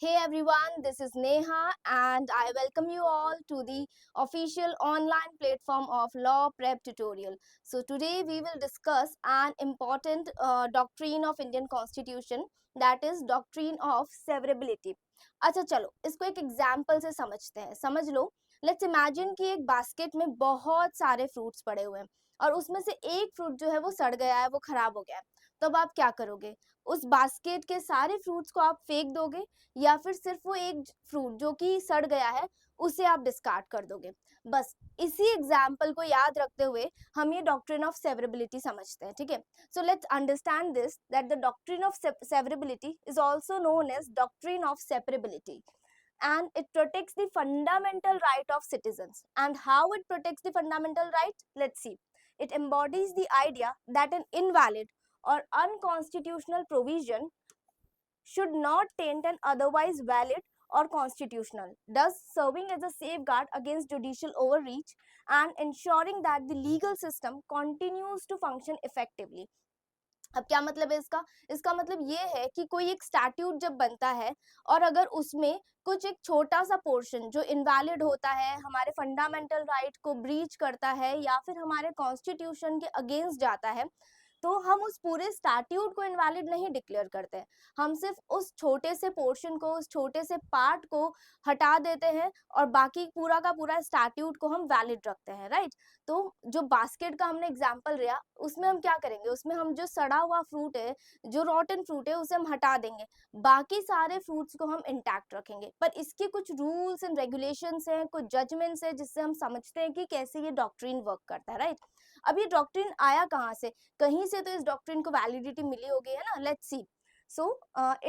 Hey everyone, this is Neha and I welcome you all to the official online platform of Law Prep Tutorial. So today we will discuss an important doctrine of Indian Constitution, that is doctrine of severability. अच्छा चलो इसको एक example से समझते हैं. समझ लो. Let's imagine कि एक बास्केट में बहुत सारे फ्रूट्स पड़े हुए हैं और उसमें से एक फ्रूट जो है वो सड़ गया है, वो खराब हो गया है. तो अब आप क्या करोगे? उस बास्केट के सारे फ्रूट्स को आप फेंक दोगे या फिर सिर्फ वो एक फ्रूट जो कि सड़ गया है उसे आप डिस्कार्ड कर दोगे. बस इसी एग्जाम्पल को याद रखते हुए हम ये डॉक्ट्रिन ऑफ सेवरेबिलिटी समझते हैं. ठीक है. So let's understand this that the doctrine of severability is also known as doctrine of separability, and it protects the fundamental right of citizens. And how it protects the fundamental right? Let's see. It embodies the idea that an invalid or unconstitutional provision should not taint an otherwise valid or constitutional, thus serving as a safeguard against judicial overreach and ensuring that the legal system continues to function effectively. अब क्या मतलब है इसका? इसका मतलब ये है कि कोई एक स्टैट्यूट जब बनता है और अगर उसमें कुछ एक छोटा सा पोर्शन जो इनवैलिड होता है, हमारे फंडामेंटल राइट को ब्रीच करता है या फिर हमारे कॉन्स्टिट्यूशन के अगेंस्ट जाता है, तो हम उस पूरे स्टैट्यूट को इनवैलिड नहीं डिक्लेयर करते हैं. हम सिर्फ उस छोटे से पोर्शन को, उस छोटे से पार्ट को हटा देते हैं और बाकी पूरा का पूरा स्टैट्यूट को हम वैलिड रखते हैं. राइट. तो जो बास्केट का हमने एग्जांपल लिया, उसमें हम क्या करेंगे? उसमें हम जो सड़ा हुआ फ्रूट है, जो रॉटन फ्रूट है, उसे हम हटा देंगे. बाकी सारे फ्रूट्स को हम इंटैक्ट रखेंगे. पर इसके कुछ रूल्स एंड रेगुलेशंस हैं, कुछ जजमेंट्स हैं जिससे हम समझते हैं कि कैसे ये डॉक्ट्रिन वर्क करता है. राइट. अब ये डॉक्ट्रिन आया कहाँ से? कहीं से तो इस डॉक्ट्रिन को वैलिडिटी मिली होगी, है ना. Let's see. So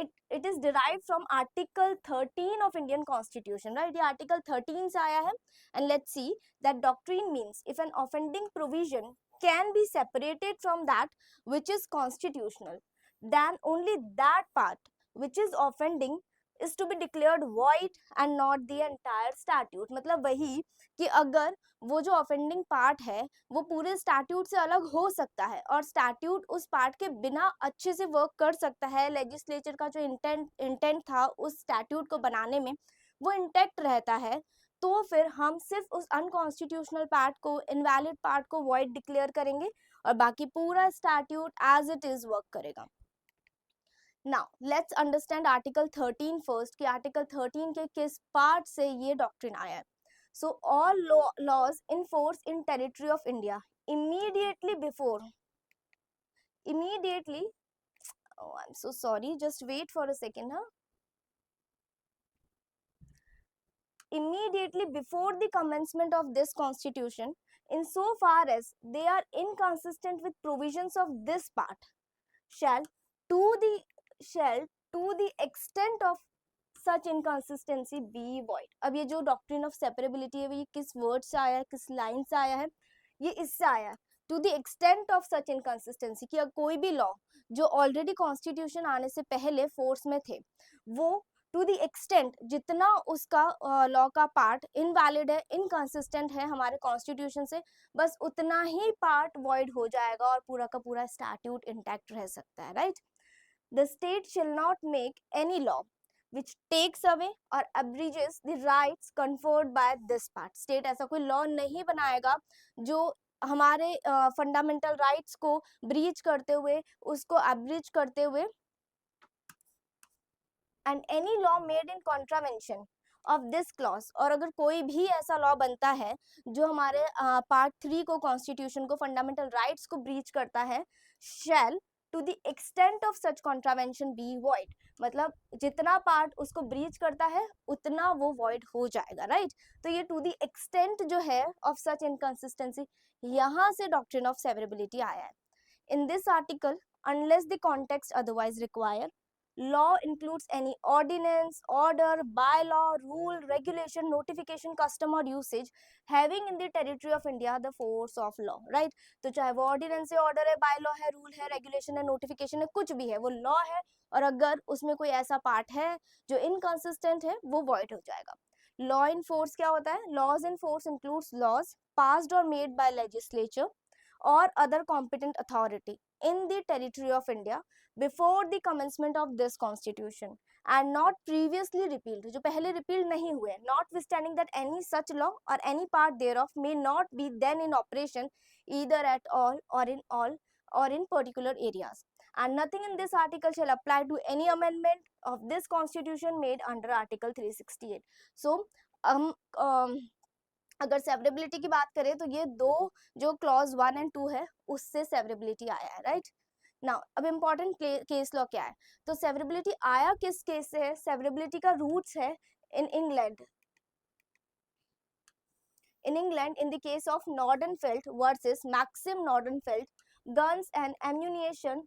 it is derived from Article 13 of Indian Constitution, right? ये Article 13 से आया है. And let's see that doctrine means if an offending provision can be separated from that which is constitutional, then only that part which is offending is to be declared void and not the entire statute. मतलब वही कि अगर वो जो offending part है वो पूरे statute से अलग हो सकता है और स्टैट्यूट उस पार्ट के बिना अच्छे से वर्क कर सकता है, लेजिस्लेचर का जो इंटेंट था उस स्टैट्यूट को बनाने में वो इंटैक्ट रहता है, तो फिर हम सिर्फ उस अनकॉन्स्टिट्यूशनल पार्ट को, इनवैलिड पार्ट को वॉइड डिक्लेयर करेंगे और बाकी पूरा statute as it is work करेगा. Now let's understand article 13 first कि आर्टिकल 13 के किस पार्ट से ये डॉक्ट्रिन आया है. So all laws in force in territory of India immediately, oh I'm so sorry, just wait for a second, immediately before the commencement of this constitution, in so far as they are inconsistent with provisions of this part, shall to the extent of such inconsistency be void. अब ये जो doctrine of separability है, ये किस word से आया है, किस line से आया है? ये इससे आया है. To the extent of such inconsistency, कि कोई भी law जो already constitution आने से पहले force में थे, वो to the extent जितना उसका law का part invalid है, inconsistent है हमारे constitution से, बस उतना ही part void हो जाएगा और पूरा का पूरा statute intact रह सकता है. Right? The state shall not make any law which takes away or abridges the rights conferred by this part. State ऐसा कोई law नहीं बनाएगा जो हमारे फंडामेंटल राइट्स को ब्रीच करते हुए, उसको एब्रिज करते हुए, and any law made in contravention of this clause, और अगर कोई भी ऐसा लॉ बनता है जो हमारे पार्ट 3 को, कॉन्स्टिट्यूशन को, फंडामेंटल राइट्स को ब्रीच करता है, shall to the extent of such contravention be void. मतलब जितना पार्ट उसको ब्रीच करता है उतना वो void हो जाएगा. राइट. तो ये to the extent जो है of such inconsistency, यहाँ से doctrine of severability आया है. In this article, unless the context otherwise require, law includes any ordinance, order, bylaw, rule, regulation, notification, custom or usage having in the territory of India the force of law. Right? तो चाहे वो ordinance है, order है, bylaw है, rule है, regulation है, notification है, कुछ भी है, वो law है और अगर उसमें कोई ऐसा part है जो inconsistent है, वो void हो जाएगा. Law in force क्या होता है? Laws in force includes laws passed or made by legislature or other competent authority in the territory of India before the commencement of this constitution and not previously repealed, जो पहले repealed नहीं हुए, notwithstanding that any such law or any part thereof may not be then in operation either at all or in particular areas, and nothing in this article shall apply to any amendment of this constitution made under article 368. So अगर severability की बात करें तो ये दो जो clause 1 and 2 है उससे सेवरेबिलिटी आया है, राइट। नाउ अब इम्पोर्टेंट केस लॉ क्या है, तो सेवरेबिलिटी आया किस केस से है, सेवरेबिलिटी का रूट्स है in England, in the case of Nordenfeldt versus Maxim Nordenfeldt Guns and Ammunition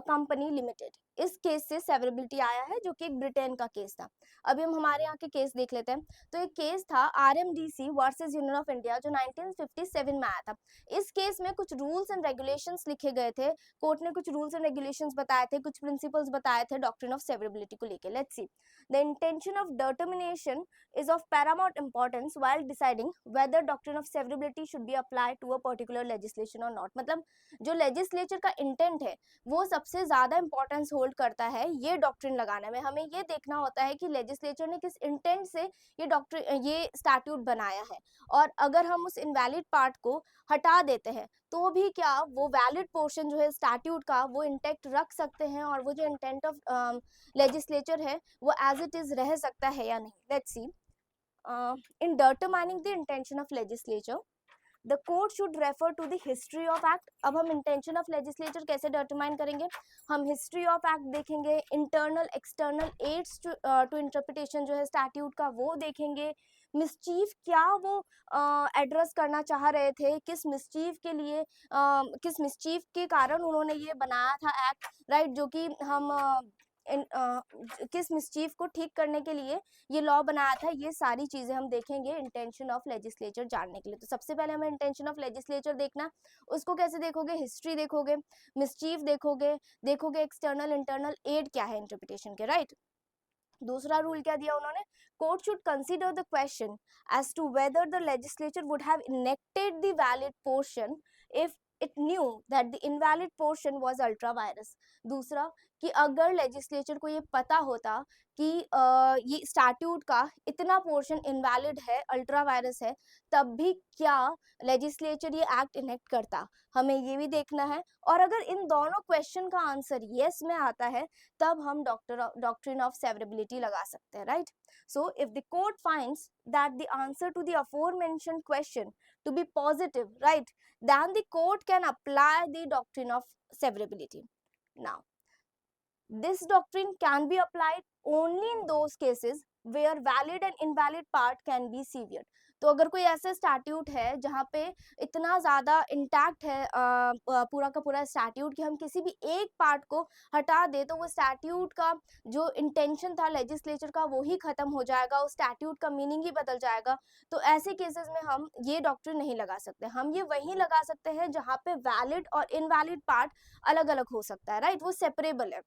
Company Limited, इस केस से सेवरेबिलिटी आया है जो कि एक ब्रिटेन का केस था। अभी हम हमारे यहाँ के केस देख लेते हैं। तो एक केस था आरएमडीसी वर्सेस यूनियन ऑफ इंडिया जो 1957 में आया था। इस केस में कुछ रूल्स एंड रेगुलेशंस लिखे गए थे, कोर्ट ने कुछ रूल्स एंड रेगुलेशंस बताए थे, कुछ प्रिंसिपल्स बताए थे डॉक्ट्रिन ऑफ सेवरेबिलिटी को लेके। Let's see, the intention of determination is of paramount importance while deciding whether doctrine of severability should be applied to a particular legislation or not। मतलब जो legislature का इंटेंट है वो सबसे ज्यादा इंपॉर्टेंस होल्ड करता है ये डॉक्ट्रिन लगाने में। हमें ये देखना होता है कि लेजिस्लेचर ने किस इंटेंट से ये स्टैट्यूट बनाया है, और अगर हम उस इनवैलिड पार्ट को हटा देते हैं तो भी क्या वो वैलिड पोर्शन जो है स्टैट्यूट का वो इंटेक्ट रख सकते हैं, और वो जो इंटेंट ऑफ लेजिस्लेचर है वो एज इट इज रह सकता है या नहीं। Let's see, in determining the intention of legislature, the court should refer to the history of act। अब हम intention of legislature कैसे determine करेंगे, हम history of act देखेंगे, internal external aids to interpretation जो है statute का वो देखेंगे, मिसचीफ क्या वो एड्रेस करना चाह रहे थे, किस मिसचीफ के लिए किस मिसचीफ के कारण उन्होंने ये बनाया था एक्ट, राइट, जो कि हम किस मिसचीफ को ठीक करने के लिए ये लॉ बनाया था, ये सारी चीजें हम देखेंगे इंटेंशन ऑफ लेजिस्लेचर जानने के लिए। तो सबसे पहले हमें इंटेंशन ऑफ लेजिस्लेचर देखना, उसको कैसे देखोगे, हिस्ट्री देखोगे, मिसचीफ देखोगे एक्सटर्नल इंटरनल एड क्या है इंटरप्रिटेशन के, राइट। दूसरा रूल क्या दिया उन्होंने, court should consider the question as to whether the legislature would have enacted the valid portion if it knew that the invalid portion was ultra vires. दूसरा कि अगर लेजिस्लेचर को ये पता होता कि ये स्टैट्यूट का इतना पोर्शन इनवैलिड है, अल्ट्रा वायरस है, तब भी क्या लेजिस्लेचर ये एक्ट इनेक्ट करता, हमें ये भी देखना है। और अगर इन दोनों क्वेश्चन का आंसर यस में आता है तब हम डॉक्ट्रिन ऑफ सेवरेबिलिटी लगा सकते हैं, right. So if the court finds that the answer to the aforementioned question to be positive, right, then the court can apply the doctrine of severability. Now, this doctrine can be applied only in those cases where valid and invalid part can be severed। तो अगर कोई ऐसा statute है जहाँ पे इतना ज़्यादा intact है पूरा का पूरा स्टैट्यूट कि हम किसी भी एक पार्ट को हटा दे तो वो स्टैट्यूट का जो इंटेंशन था लेजिस्लेचर का वो ही खत्म हो जाएगा, उस स्टैट्यूट का मीनिंग ही बदल जाएगा। तो ऐसे केसेस में हम ये डॉक्ट्रिन नहीं लगा सकते, हम ये वहीं लगा सकते हैं जहाँ पे वैलिड और इनवैलिड पार्ट अलग अलग हो सकता है, राइट, वो सेपरेबल है।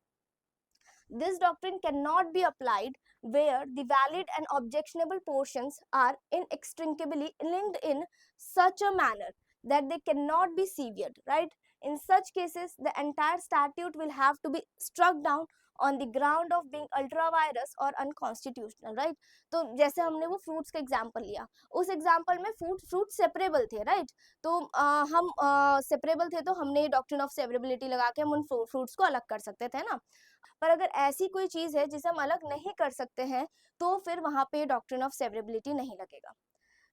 This doctrine cannot be applied where the valid and objectionable portions are inextricably linked in such a manner that they cannot be severed, right? In such cases, the entire statute will have to be struck down on the ground of being ultra virus or unconstitutional, right? तो जैसे हमने वो fruits का example लिया, उस example में fruit separable थे, right, तो हम सेपरेबल थे तो हमने डॉक्ट्रिन ऑफ सेवरेबिलिटी लगा के हम उन फ्रूट्स को अलग कर सकते थे ना। पर अगर ऐसी कोई चीज है जिसे हम अलग नहीं कर सकते हैं तो फिर वहां पे डॉक्ट्रिन ऑफ सेवरेबिलिटी नहीं लगेगा।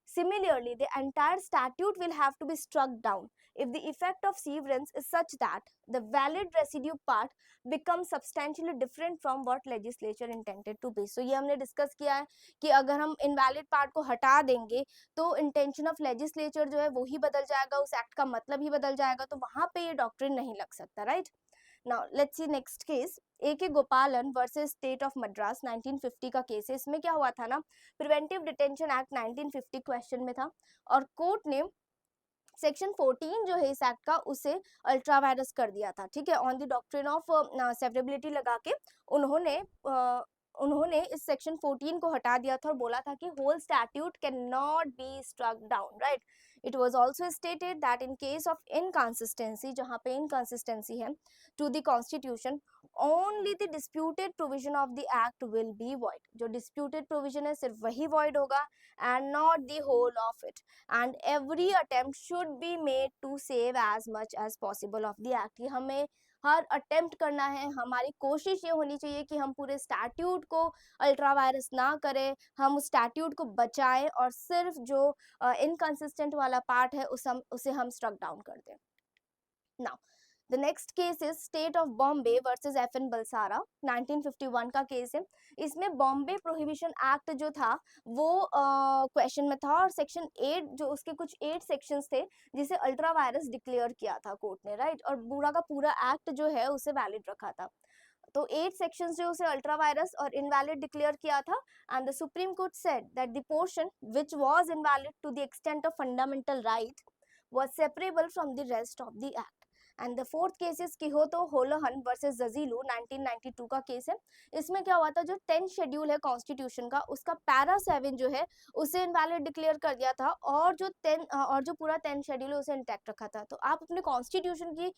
Similarly, the entire statute will have to be struck down if the effect of severance is such that the valid residue part becomes substantially different from what legislature intended to be। So ये हमने discuss किया है कि अगर हम invalid part को हटा देंगे तो इंटेंशन ऑफ लेजिस्लेचर जो है वो ही बदल जाएगा, उस एक्ट का मतलब ही बदल जाएगा, तो वहां पे ये डॉक्ट्रिन नहीं लग सकता, right. Now let's see next case, A.K. गोपालन वर्सेस स्टेट ऑफ मद्रास 1950 का केस है। इसमें क्या हुआ था ना, प्रिवेंटिव डिटेंशन एक्ट 1950 क्वेश्चन में था और कोर्ट ने सेक्शन 14 जो है इस एक्ट का उसे अल्ट्रा वायरस कर दिया था, ठीक है, on the doctrine of severability लगा के उन्होंने इस सेक्शन 14 को हटा दिया था और बोला था कि whole statute can not be struck down, right, It was also stated that in case of inconsistency, जहाँ पे inconsistency है to the constitution, only the disputed provision of the act will be void. जो disputed provision है सिर्फ वही void होगा and not the whole of it. And every attempt should be made to save as much as possible of the act. ये हमें हर attempt करना है, हमारी कोशिश ये होनी चाहिए कि हम पूरे स्टैट्यूट को अल्ट्रा वायरस ना करें, हम उस स्टैट्यूट को बचाएं और सिर्फ जो इनकंसिस्टेंट वाला पार्ट है उसे हम स्ट्रक डाउन कर दें. Now the next case is state of Bombay versus FN Balsara, 1951 का केस है. इसमें बॉम्बे प्रोहिबिशन एक्ट जो था वो क्वेश्चन में था और सेक्शन 8 जो उसके कुछ 8 सेक्शंस थे जिसे अल्ट्रा वायरस डिक्लेयर किया था कोर्ट ने, राइट, और पूरा का पूरा एक्ट जो है उसे वैलिड रखा था. तो 8 सेक्शंस जो उसे अल्ट्रा वायरस और इनवैलिड डिक्लेयर किया था. And the supreme court said that the portion which was invalid to the extent of fundamental right was separable from the rest of the act. And the fourth case is Kihoto Hollohan versus Zachillhu, 1992 का case है. इसमें क्या हुआ था, जो 10th schedule है constitution का उसका पैरा 7 जो है उसे इनवैलिड डिक्लेयर कर दिया था और जो पूरा 10th शेड्यूल है उसे इंटैक्ट रखा था. तो आप अपने कॉन्स्टिट्यूशन की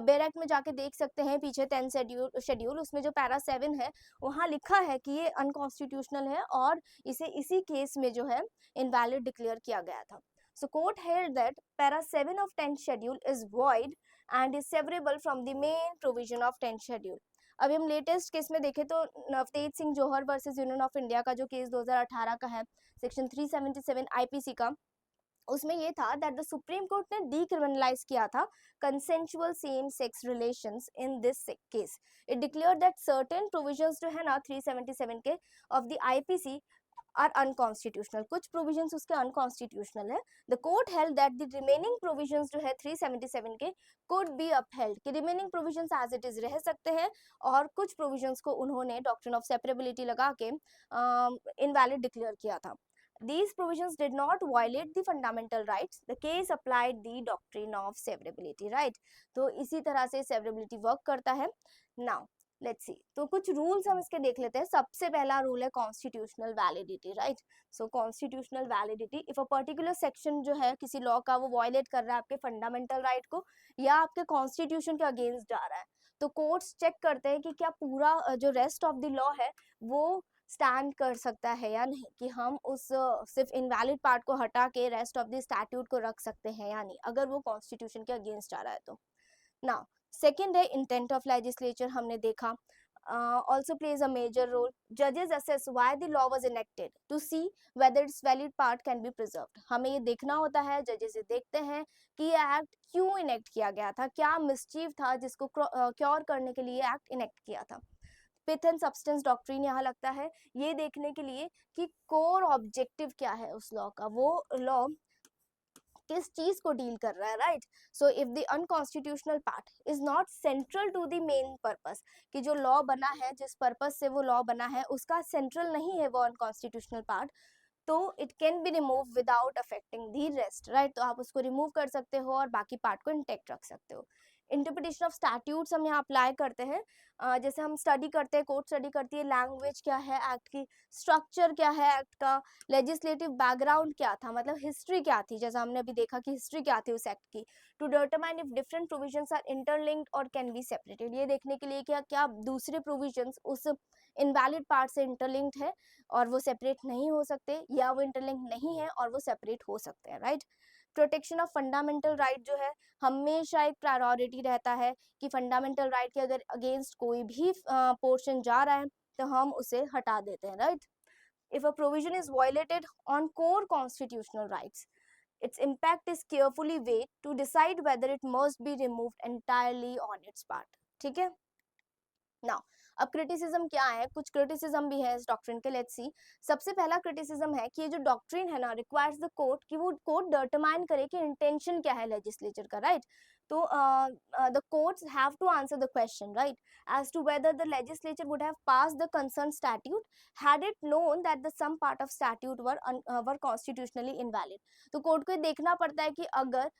बेरेक्ट में जाके देख सकते हैं पीछे 10th शेड्यूल उसमें जो पैरा 7 है वहाँ लिखा है कि ये अनकॉन्स्टिट्यूशनल है और इसे इसी केस में जो है इनवैलिड डिक्लेयर किया गया था. So court held that para 7 of 10th schedule is void and is severable from the main provision of 10th schedule. अभी हम लेटेस्ट केस में देखें तो नवतेज सिंह जौहर वर्सेस यूनियन ऑफ इंडिया का जो केस 2018 का है, सेक्शन 377 आईपीसी का, उसमें ये था दैट द सुप्रीम कोर्ट ने डीक्रिमिनलाइज किया था consensual same sex relations in this case. It declared that certain provisions जो है ना 377 के of the IPC are unconstitutional. कुछ provisions उसके unconstitutional है. The court held that the remaining provisions जो है 377 के could be upheld, कि remaining provisions as it is रह सकते हैं और कुछ provisions को उन्होंने doctrine of separability लगा के invalid declare किया था. These provisions did not violate the fundamental rights. The case applied the doctrine of severability, right? तो इसी तरह से severability work करता है. Now लेट्स सी, तो कुछ रूल्स हम इसके देख लेते हैं. सबसे पहला रूल है constitutional validity, right. So constitutional validity, if a particular section जो है किसी लॉ का वो वायलेट कर रहा है आपके फंडामेंटल राइट को या आपके कॉन्स्टिट्यूशन के अगेंस्ट जा रहा है, तो कोर्ट्स चेक करते हैं कि क्या पूरा जो रेस्ट ऑफ द लॉ है वो स्टैंड कर सकता है या नहीं, कि हम उस सिर्फ इनवैलिड पार्ट को हटा के रेस्ट ऑफ द स्टैट्यूट को रख सकते हैं या नहीं, अगर वो कॉन्स्टिट्यूशन के अगेंस्ट जा रहा है तो. नाउ सेकेंड है इंटेंट ऑफ लेजिस्लेचर, हमने देखा also plays a major role. Judges assess why the law was enacted to see whether its valid part can be preserved. हमें ये देखना होता है, जजेस ये देखते हैं कि ये एक्ट क्यों इनेक्ट किया गया था, क्या मिसचीव था जिसको क्योर करने के लिए एक्ट इनेक्ट किया था. पिथ एंड सब्सटेंस डॉक्ट्रिन यहाँ लगता है ये देखने के लिए कि कोर ऑब्जेक्टिव क्या है उस लॉ का, वो लॉ किस चीज को डील कर रहा है, right. So if the unconstitutional part is not central to the main purpose, कि जो लॉ बना है जिस पर्पस से वो लॉ बना है उसका सेंट्रल नहीं है वो अनकॉन्स्टिट्यूशनल पार्ट, तो it can be remove without affecting the rest, right. तो आप उसको रिमूव कर सकते हो और बाकी पार्ट को इंटेक्ट रख सकते हो. इंटरप्रिटेशन ऑफ स्टैट्यूट्स हम यहाँ अप्लाई करते हैं. जैसे हम स्टडी करते हैं, कोर्ट स्टडी करती है लैंग्वेज क्या है एक्ट की, स्ट्रक्चर क्या है एक्ट का, लेजिस्लेटिव बैकग्राउंड क्या था, मतलब हिस्ट्री क्या थी, जैसा हमने अभी देखा कि हिस्ट्री क्या थी उस एक्ट की, to determine if different provisions are interlinked और कैन बी सेपरेटेड. ये देखने के लिए क्या क्या दूसरे प्रोविजंस उस इनवैलिड पार्ट से इंटरलिंक्ड है और वो सेपरेट नहीं हो सकते, या वो इंटरलिंक्ड नहीं है और वो सेपरेट हो सकते हैं, right. Protection of fundamental right जो है हमेशा एक प्रायोरिटी रहता है कि फंडामेंटल राइट के अगर अगेंस्ट कोई भी पोर्शन जा रहा है तो हम उसे हटा देते हैं, right. If a provision is violated on core constitutional rights, its impact is carefully weighed to decide whether it must be removed entirely on its part. ठीक है. नाउ अब क्रिटिसिज्म क्या है, कुछ क्रिटिसिज्म भी है इस डॉक्ट्रिन के. Let's see. सबसे पहला क्रिटिसिज्म है कि ये जो डॉक्ट्रिन है ना रिक्वायर्स द कोर्ट कि वो कोर्ट डिटरमाइन करे कि इंटेंशन क्या है लेजिस्लेचर का, राइट. तो the courts have to answer the question, right, as to whether the legislature would have passed the concerned statute had it known that the some part of statute were constitutionally invalid. तो court को ये देखना पड़ता है कि अगर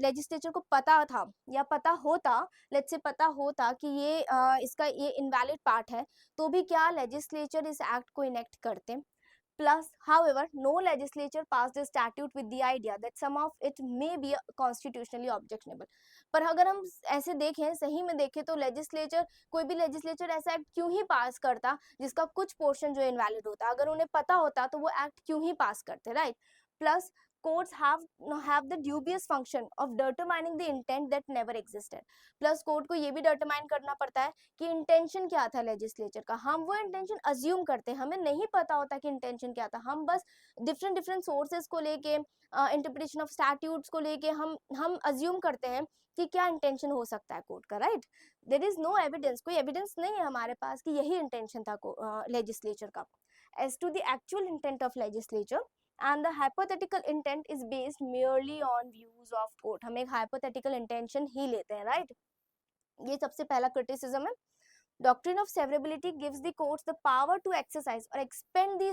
legislature को पता था या पता होता, लेट्स से पता होता कि ये इसका ये इनवैलिड पार्ट है, तो भी क्या लेजिस्लेचर इस एक्ट को इनेक्ट करते. Plus, however, no legislature passed a statute with the idea that some of it may be constitutionally objectionable. पर अगर हम ऐसे देखें, सही में देखें तो लेजिस्लेचर, कोई भी लेजिस्लेचर ऐसा एक्ट क्यों ही पास करता जिसका कुछ पोर्शन जो इनवैलिड होता? अगर उन्हें पता होता तो वो एक्ट क्यों ही पास करते, right? Plus courts have the dubious function of determining the intent that never existed. Plus court को ये भी डिटरमाइन करना पड़ता है कि इंटेंशन क्या था लेजिस्लेचर का. हम वो इंटेंशन अज्यूम करते हैं, हमें नहीं पता होता कि इंटेंशन क्या था. हम बस डिफरेंट डिफरेंट सोर्सेज को लेके, इंटरप्रिटेशन ऑफ स्टैट्यूट्स को लेके हम अज्यूम करते हैं कि क्या इंटेंशन हो सकता है कोर्ट का, right? There is no evidence, कोई एविडेंस नहीं है हमारे पास कि यही इंटेंशन था लेजिस्लेचर का. As to the actual intent of legislature and the hypothetical intent is based merely on views of court. हम एक hypothetical intention ही लेते हैं, right? ये सबसे पहला criticism है. Doctrine of severability gives the courts the power to exercise or expand the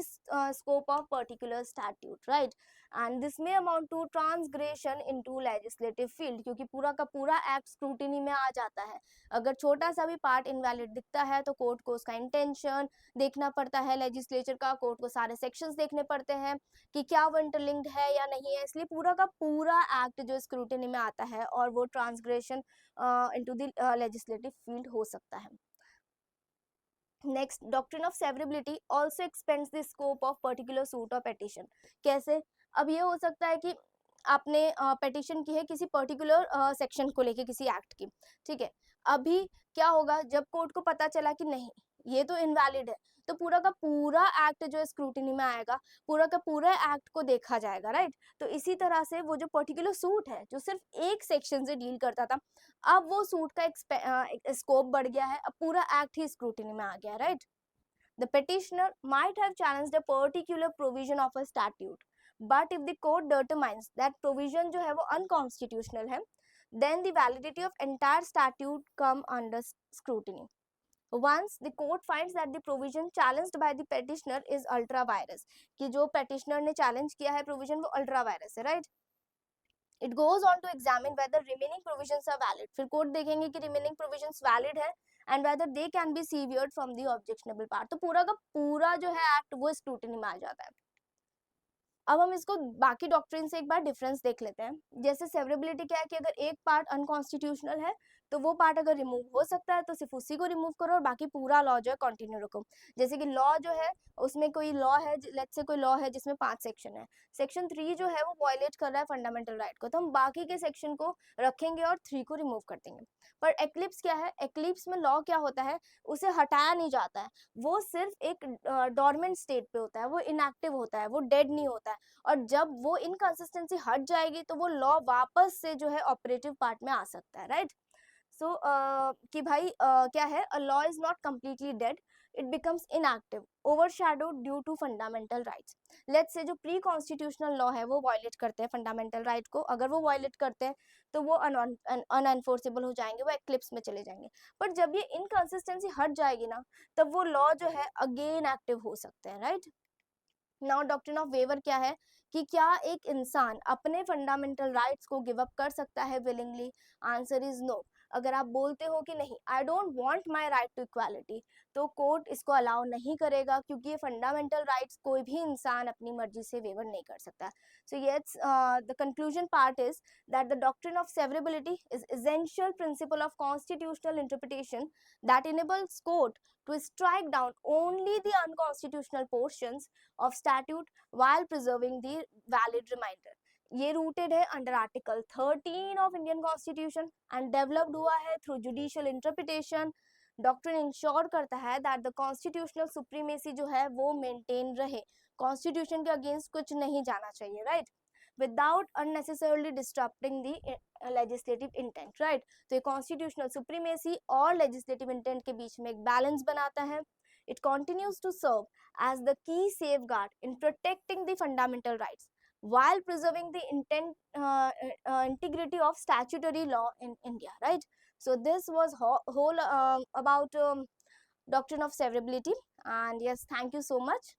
scope of particular statute, right? And this may amount to transgression into legislative field, क्योंकि पूरा का पूरा एक्ट स्क्रूटिनी में आ जाता है. अगर छोटा सा भी पार्ट इनवैलिड दिखता है तो कोर्ट को उसका इंटेंशन देखना पड़ता है. लेजिस्लेचर का कोर्ट को सारे सेक्शंस देखने पड़ते हैं कि क्या वो इंटरलिंक्ड है या नहीं है. इसलिए पूरा का पूरा एक्ट जो स्क्रूटिनी में आता है और वो transgression into the legislative field हो सकता है. Next, doctrine of severability also expends the scope of particular suit और पेटिशन. कैसे? अब ये हो सकता है कि आपने पेटिशन की है किसी पर्टिकुलर सेक्शन को लेके किसी एक्ट की, ठीक है. अभी क्या होगा जब कोर्ट को पता चला कि नहीं ये तो इनवैलिड है, तो पूरा का पूरा एक्ट जो है स्क्रूटिनी में आएगा, पूरा का पूरा एक्ट को देखा जाएगा, राइट? तो इसी तरह से वो जो पर्टिकुलर सूट है जो सिर्फ एक सेक्शन से डील करता था, अब वो सूट का स्कोप बढ़ गया है, अब पूरा एक्ट ही स्क्रूटिनी में आ गया, right? The petitioner might have challenged a particular provision of a statute, but if the court determines that provision जो है वो unconstitutional है, then the validity of entire statute come under scrutiny. Once the court finds that the provision challenged by the petitioner is ultra virus, कि जो petitioner ने challenge किया है provision वो ultra virus है, right? It goes on to examine whether remaining provisions are valid. फिर court देखेंगे कि remaining provisions valid है and whether they can be severed from the objectionable part. तो पूरा का पूरा जो है एक्ट वो स्क्रूटिनी में आ जाता है. अब हम इसको बाकी डॉक्ट्रिन से एक बार डिफरेंस देख लेते हैं. जैसे सेवरेबिलिटी क्या है कि अगर एक पार्ट अनकॉन्स्टिट्यूशनल है तो वो पार्ट अगर रिमूव हो सकता है तो सिर्फ उसी को रिमूव करो और बाकी पूरा लॉ जो है कंटिन्यू रखो. जैसे कि लॉ जो है उसमें कोई लॉ है, लेट्स से कोई लॉ है जिसमें 5 सेक्शन है, सेक्शन 3 जो है वो वायलेट कर रहा है फंडामेंटल राइट को, तो हम बाकी के सेक्शन को रखेंगे और 3 को रिमूव कर देंगे. पर एक्लिप्स क्या है? एक्लिप्स में लॉ क्या होता है, उसे हटाया नहीं जाता है, वो सिर्फ एक डोरमेंट स्टेट पे होता है, वो इनएक्टिव होता है, वो डेड नहीं होता है. और जब वो इनकंसिस्टेंसी हट जाएगी तो वो लॉ वापस से जो है ऑपरेटिव पार्ट में आ सकता है, राइट? सो कि भाई क्या है, a law is not completely dead, it becomes inactive, overshadowed due to fundamental rights. Let's say जो प्री कॉन्स्टिट्यूशनल लॉ है वो वायलेट करते हैं फंडामेंटल राइट को, अगर वो वायलेट करते हैं तो वो अनएनफोर्सेबल हो जाएंगे, वो एक्लिप्स में चले जाएंगे. पर जब ये इनकंसिस्टेंसी हट जाएगी ना तब वो लॉ जो है अगेन एक्टिव हो सकते हैं, right? Now doctrine of waiver क्या है कि क्या एक इंसान अपने फंडामेंटल राइट्स को गिव अप कर सकता है विलिंगली? Answer is no. अगर आप बोलते हो कि नहीं I don't want my right to equality, तो कोर्ट इसको अलाउ नहीं करेगा, क्योंकि ये फंडामेंटल राइट्स कोई भी इंसान अपनी मर्जी से वेवर नहीं कर सकता. So yes, the conclusion part is that the doctrine of severability is essential principle of constitutional interpretation that enables court to strike down only the unconstitutional portions of statute while preserving the valid remainder. ये rooted है under article 13 of Indian constitution and developed हुआ है through judicial interpretation. Doctrine ensure करता है that the constitutional supremacy जो है वो maintain रहे, कॉन्स्टिट्यूशन के अगेंस्ट कुछ नहीं जाना चाहिए, right? without unnecessarily disrupting the legislative intent, right? तो ये constitutional supremacy और legislative intent के बीच में एक balance बनाता है. It continues to serve as the key safeguard in protecting the fundamental rights while preserving the integrity of statutory law in India, right? So this was whole about doctrine of severability, and yes, thank you so much.